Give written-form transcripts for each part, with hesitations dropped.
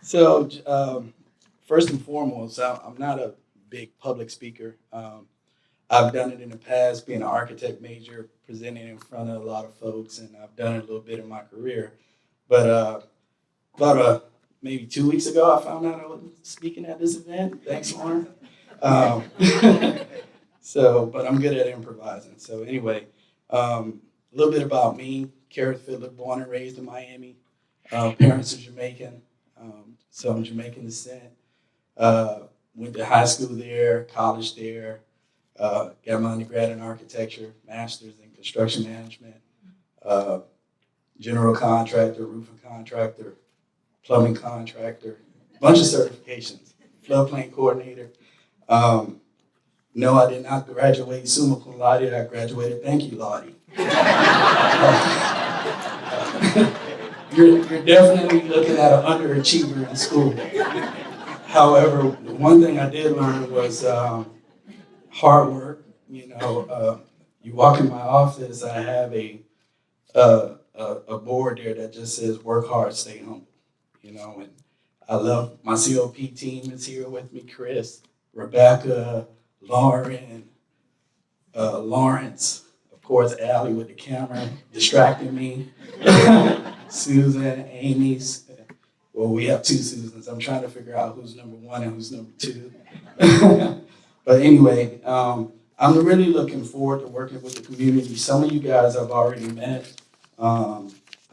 So, first and foremost, I'm not a big public speaker. I've done it in the past, being an architect major, presenting in front of a lot of folks, and I've done it a little bit in my career. But about maybe 2 weeks ago, I found out I was speaking at this event. Thanks, Lauren. Um, but I'm good at improvising. So anyway, a little bit about me. Kieth Fiddler, born and raised in Miami. Parents are Jamaican, so I'm Jamaican descent. Went to high school there, college there. Got my undergrad in architecture, master's in construction management, uh, general contractor, roofing contractor, plumbing contractor, bunch of certifications, floodplain coordinator. No, I did not graduate summa cum laude. I graduated thank you, Lottie. You're definitely looking at an underachiever in school. However, the one thing I did learn was hard work. You walk in my office, I have a board there that just says work hard, stay humble. And I love my COP team is here with me: Chris, Rebecca, Lauren, Lawrence, of course, Allie with the camera distracting me, Susan, Amy's. Well, we have two Susans. I'm trying to figure out who's number one and who's number two. But anyway, I'm really looking forward to working with the community. Some of you guys I've already met.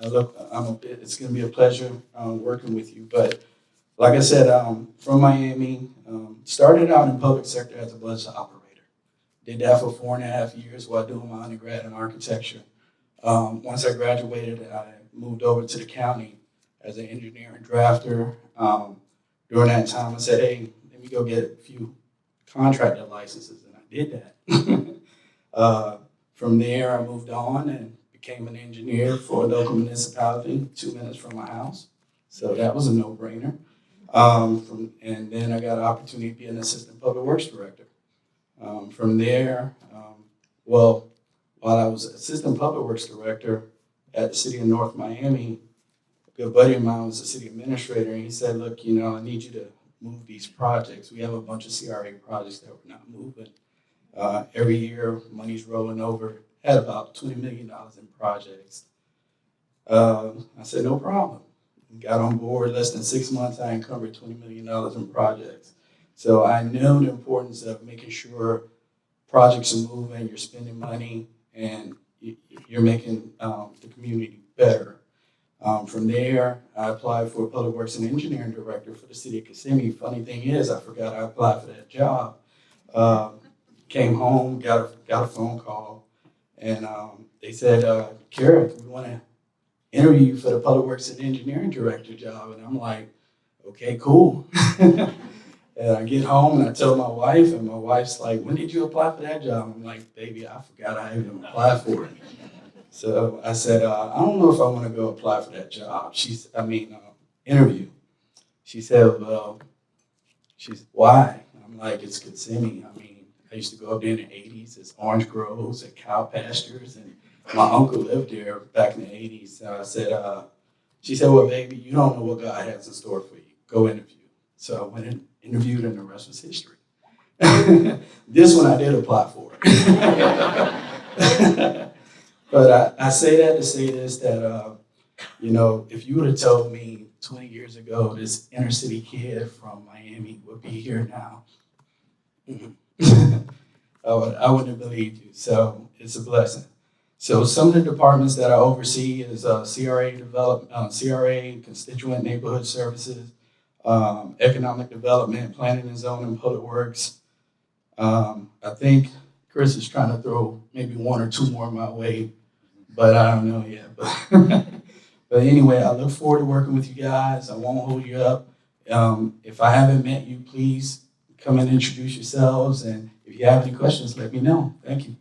It's going to be a pleasure working with you. But like I said, from Miami, started out in public sector as a bus operator. Did that for 4.5 years while doing my undergrad in architecture. Once I graduated, I moved over to the county as an engineer and drafter. During that time, I said, hey, let me go get a few contractor licenses, and I did that. From there, I moved on and became an engineer for a local municipality 2 minutes from my house. So that was a no-brainer. And then I got an opportunity to be an assistant public works director. From there, while I was assistant public works director at the city of North Miami, a good buddy of mine was the city administrator, and he said, look, I need you to move these projects. We have a bunch of CRA projects that we're not moving. Every year, money's rolling over. Had about $20 million in projects. I said, no problem. Got on board. Less than 6 months, I encumbered $20 million in projects. So I know the importance of making sure projects are moving, you're spending money, and you're making the community better. From there, I applied for Public Works and Engineering Director for the city of Kissimmee. Funny thing is, I forgot I applied for that job. Came home, got a phone call, and they said, Kerrith, we want to interview you for the Public Works and Engineering Director job. And I'm like, okay, cool. And I get home and I tell my wife, and my wife's like, when did you apply for that job? I'm like, baby, I forgot I even applied for it. So I said, I don't know if I want to go apply for that job. Interview. She said, why? I'm like, it's Kissimmee. I used to go up there in the 80s. It's orange groves and cow pastures, and my uncle lived there back in the 80s. So I said, she said, well, baby, you don't know what God has in store for you. Go interview. So I went and interviewed, and the rest was history. This one I did apply for. But I say that to say this, that, if you would have told me 20 years ago this inner city kid from Miami would be here now, I wouldn't have believed you. So it's a blessing. So some of the departments that I oversee is CRA development, CRA, constituent neighborhood services, economic development, planning and zoning, public works. I think Chris is trying to throw maybe one or two more my way, but I don't know yet. But anyway, I look forward to working with you guys. I won't hold you up. If I haven't met you, please come and introduce yourselves. And if you have any questions, let me know. Thank you.